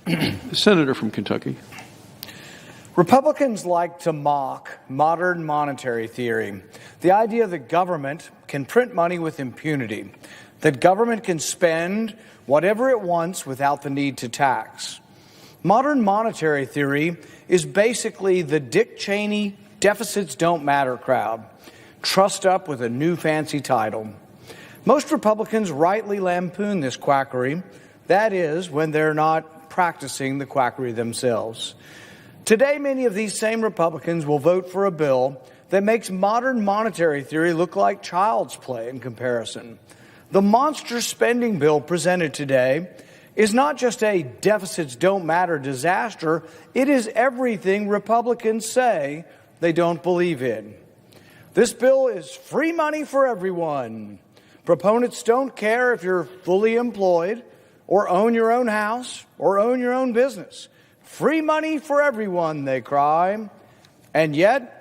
The senator from Kentucky. Republicans like to mock modern monetary theory, the idea that government can print money with impunity, that government can spend whatever it wants without the need to tax. Modern monetary theory is basically the Dick Cheney deficits don't matter crowd, trussed up with a new fancy title. Most Republicans rightly lampoon this quackery, that is, when they're not practicing the quackery themselves. Today, many of these same Republicans will vote for a bill that makes modern monetary theory look like child's play in comparison. The monster spending bill presented today is not just a deficits don't matter disaster, it is everything Republicans say they don't believe in. This bill is free money for everyone. Proponents don't care if you're fully employed or own your own house or own your own business. Free money for everyone, they cry. And yet,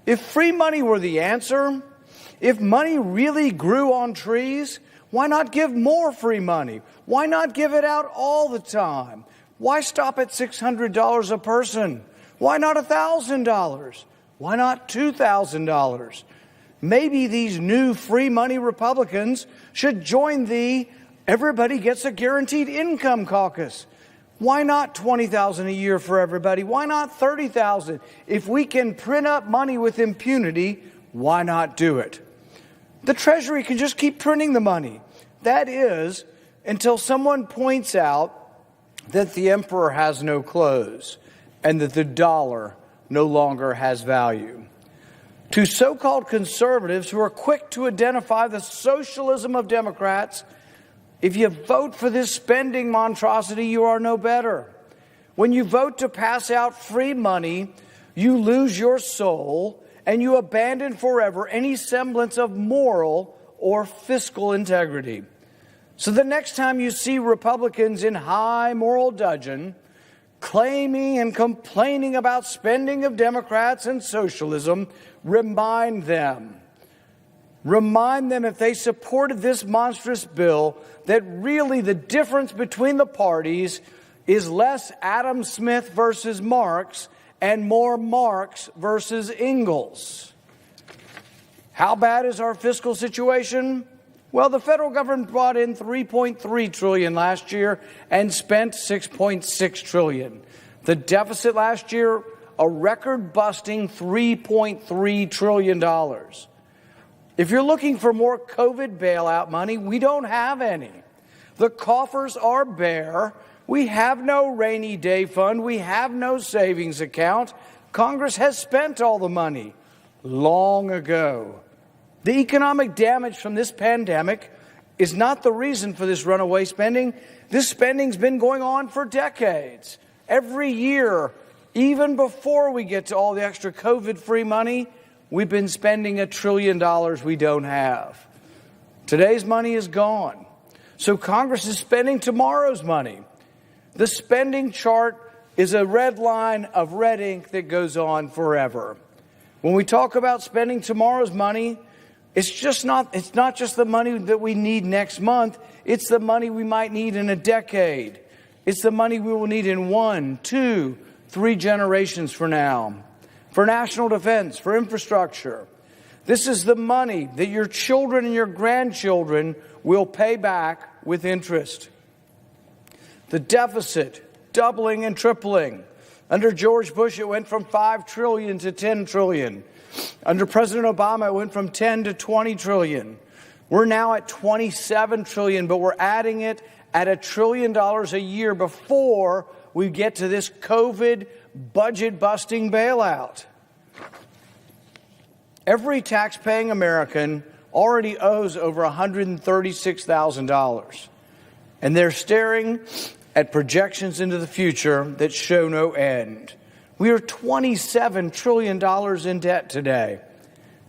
if free money were the answer, if money really grew on trees, why not give more free money? Why not give it out all the time? Why stop at $600 a person? Why not $1,000? Why not $2,000? Maybe these new free money Republicans should join the Everybody Gets a Guaranteed Income caucus. Why not $20,000 a year for everybody? Why not $30,000? If we can print up money with impunity, why not do it? The Treasury can just keep printing the money. That is, until someone points out that the emperor has no clothes and that the dollar no longer has value. To so-called conservatives who are quick to identify the socialism of Democrats, if you vote for this spending monstrosity, you are no better. When you vote to pass out free money, you lose your soul and you abandon forever any semblance of moral or fiscal integrity. So the next time you see Republicans in high moral dudgeon claiming and complaining about spending of Democrats and socialism, remind them if they supported this monstrous bill that really the difference between the parties is less Adam Smith versus Marx and more Marx versus Engels. How bad is our fiscal situation? Well, the federal government brought in $3.3 trillion last year and spent $6.6 trillion. The deficit last year, a record-busting $3.3 trillion. If you're looking for more COVID bailout money, we don't have any. The coffers are bare. We have no rainy day fund. We have no savings account. Congress has spent all the money long ago. The economic damage from this pandemic is not the reason for this runaway spending. This spending's been going on for decades. Every year, even before we get to all the extra COVID-free money, we've been spending $1 trillion we don't have. Today's money is gone. So Congress is spending tomorrow's money. The spending chart is a red line of red ink that goes on forever. When we talk about spending tomorrow's money, it's not just the money that we need next month. It's the money we might need in a decade. It's the money we will need in 1, 2, 3 generations from now. For national defense, for infrastructure. This is the money that your children and your grandchildren will pay back with interest. The deficit doubling and tripling. Under George Bush, it went from $5 trillion to $10 trillion. Under President Obama, it went from 10 to 20 trillion. We're now at 27 trillion, but we're adding it at $1 trillion a year before we get to this COVID budget-busting bailout. Every tax-paying American already owes over $136,000, and they're staring at projections into the future that show no end. We are $27 trillion in debt today.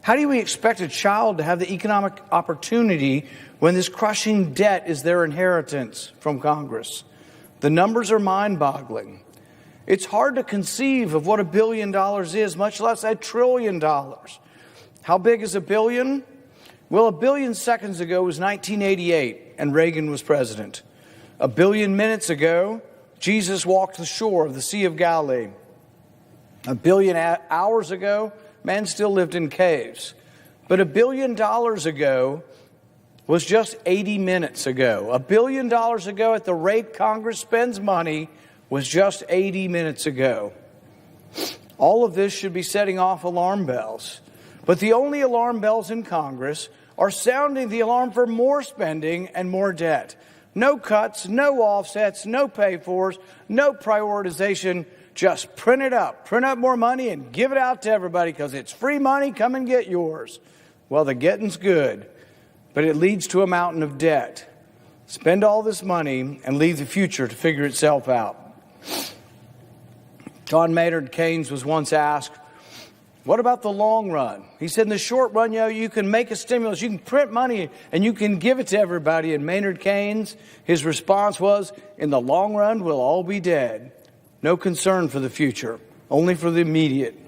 How do we expect a child to have the economic opportunity when this crushing debt is their inheritance from Congress? The numbers are mind-boggling. It's hard to conceive of what $1 billion is, much less $1 trillion. How big is a billion? Well, 1 billion seconds ago was 1988, and Reagan was president. 1 billion minutes ago Jesus walked the shore of the Sea of Galilee. 1 billion hours ago, man still lived in caves. But $1 billion ago was just 80 minutes ago. $1 billion ago, at the rate Congress spends money, was just 80 minutes ago. All of this should be setting off alarm bells. But the only alarm bells in Congress are sounding the alarm for more spending and more debt. No cuts, no offsets, no pay-fors, no prioritization. Just print it up. Print up more money and give it out to everybody because it's free money. Come and get yours. Well, the getting's good, but it leads to a mountain of debt. Spend all this money and leave the future to figure itself out. John Maynard Keynes was once asked, what about the long run? He said, in the short run, you can make a stimulus, you can print money, and you can give it to everybody. And Maynard Keynes, his response was, in the long run, we'll all be dead. No concern for the future, only for the immediate.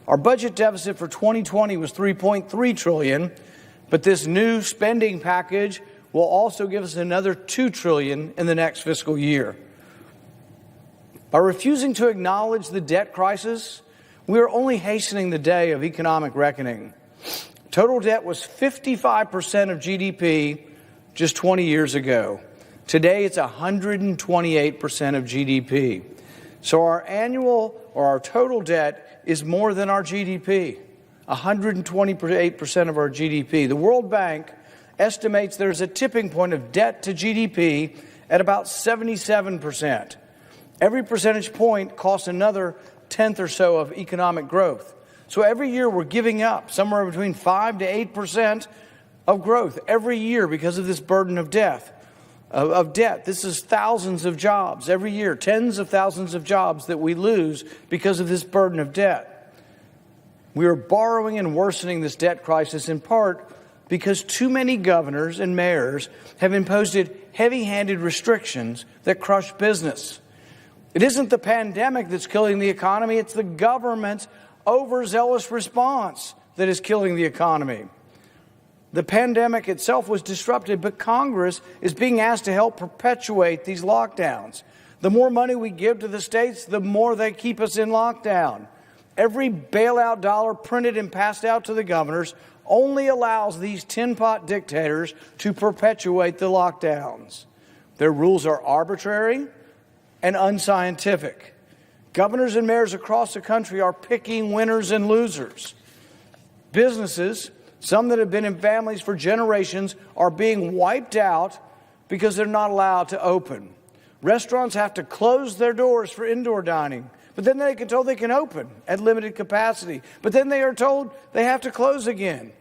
Our budget deficit for 2020 was $3.3 trillion, but this new spending package will also give us another $2 trillion in the next fiscal year. By refusing to acknowledge the debt crisis, we are only hastening the day of economic reckoning. Total debt was 55% of GDP just 20 years ago. Today, it's 128% of GDP. So our total debt is more than our GDP, 128% of our GDP. The World Bank estimates there's a tipping point of debt to GDP at about 77%. Every percentage point costs another tenth or so of economic growth. So every year we're giving up somewhere between 5 to 8% of growth every year because of this burden of debt. This is thousands of jobs every year, tens of thousands of jobs that we lose because of this burden of debt. We are borrowing and worsening this debt crisis in part because too many governors and mayors have imposed heavy-handed restrictions that crush business. It isn't the pandemic that's killing the economy, it's the government's overzealous response that is killing the economy. The pandemic itself was disrupted, but Congress is being asked to help perpetuate these lockdowns. The more money we give to the states, the more they keep us in lockdown. Every bailout dollar printed and passed out to the governors only allows these tin-pot dictators to perpetuate the lockdowns. Their rules are arbitrary and unscientific. Governors and mayors across the country are picking winners and losers. Businesses, some that have been in families for generations, are being wiped out because they're not allowed to open. Restaurants have to close their doors for indoor dining, but then they get told they can open at limited capacity. But then they are told they have to close again.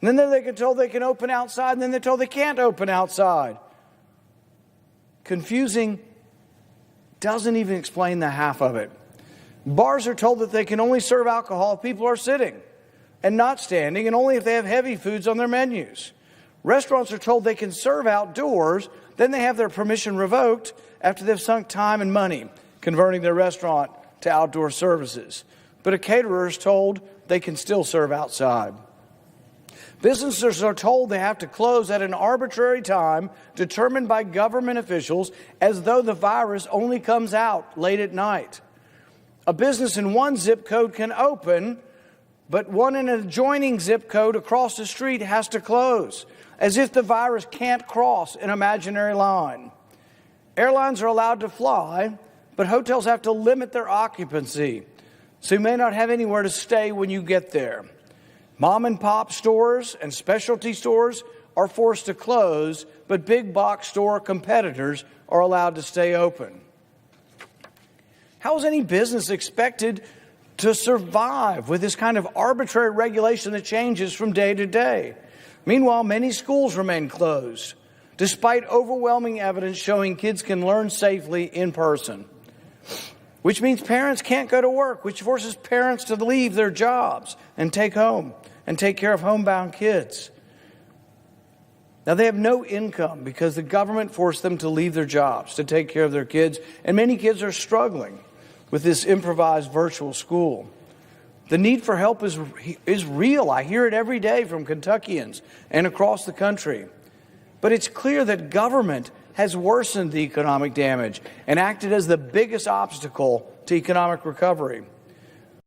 And then they get told they can open outside, and then they're told they can't open outside. Confusing, doesn't even explain the half of it. Bars are told that they can only serve alcohol if people are sitting and not standing, and only if they have heavy foods on their menus. Restaurants are told they can serve outdoors, then they have their permission revoked after they've sunk time and money converting their restaurant to outdoor services. But a caterer is told they can still serve outside. Businesses are told they have to close at an arbitrary time determined by government officials as though the virus only comes out late at night. A business in one zip code can open, but one in an adjoining zip code across the street has to close, as if the virus can't cross an imaginary line. Airlines are allowed to fly, but hotels have to limit their occupancy, so you may not have anywhere to stay when you get there. Mom and pop stores and specialty stores are forced to close, but big box store competitors are allowed to stay open. How is any business expected to survive with this kind of arbitrary regulation that changes from day to day? Meanwhile, many schools remain closed, despite overwhelming evidence showing kids can learn safely in person. Which means parents can't go to work, which forces parents to leave their jobs and take care of homebound kids. Now, they have no income because the government forced them to leave their jobs to take care of their kids, and many kids are struggling with this improvised virtual school. The need for help is real. I hear it every day from Kentuckians and across the country. But it's clear that government has worsened the economic damage and acted as the biggest obstacle to economic recovery.